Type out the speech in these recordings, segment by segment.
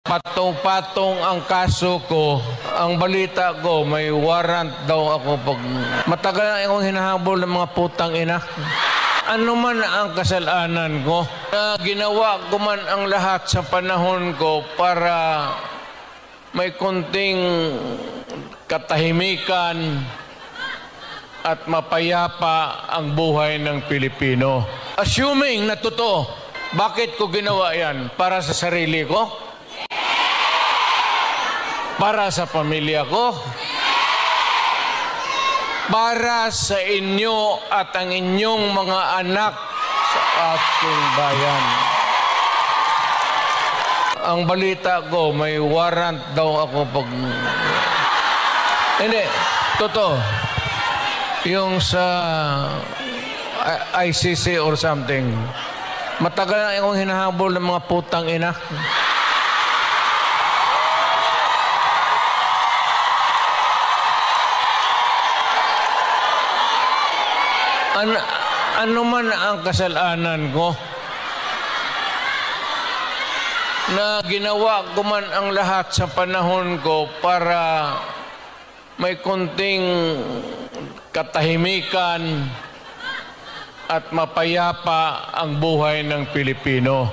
Patong-patong ang kaso ko. Ang balita ko, may warrant daw ako pag... Matagal na akong hinahabol ng mga putang ina. Ano man ang kasalanan ko, na ginawa ko man ang lahat sa panahon ko para may konting katahimikan at mapayapa ang buhay ng Pilipino. Assuming na totoo, bakit ko ginawa yan? Para sa sarili ko? Para sa pamilya ko? Para sa inyo at ang inyong mga anak sa ating bayan. Ang balita ko, may warrant daw ako pag... Hindi, totoo. Yung sa ICC or something. Matagal na akong hinahabol ng mga putang ina. Ano man ang kasalanan ko, na ginawa ko man ang lahat sa panahon ko para may konting katahimikan at mapayapa ang buhay ng Pilipino.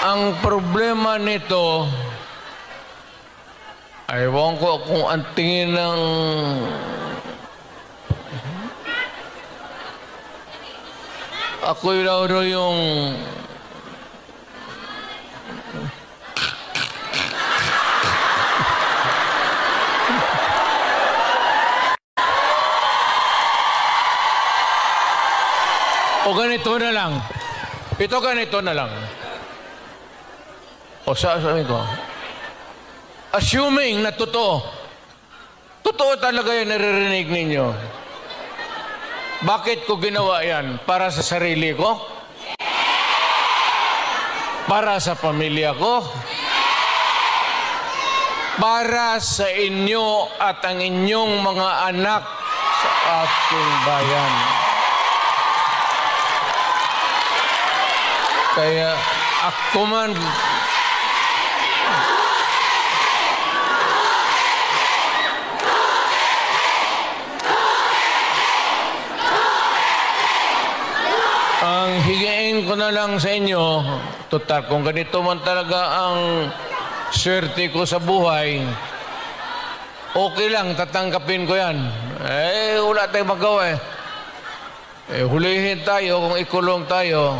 Ang problema nito, ewan ko kung ang tingin ng ako'y raw yung o ganito na lang. Ito ganito na lang. O sabi ko, assuming na totoo talaga yung naririnig ninyo, bakit ko ginawa yan? Para sa sarili ko? Para sa pamilya ko? Para sa inyo at ang inyong mga anak sa ating bayan. Kaya ako man... Ang higain ko na lang sa inyo, total, kung ganito man talaga ang swerte ko sa buhay, okay lang, tatanggapin ko yan. Wala tayong magawa hulihin tayo kung ikulong tayo.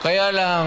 Kaya lang,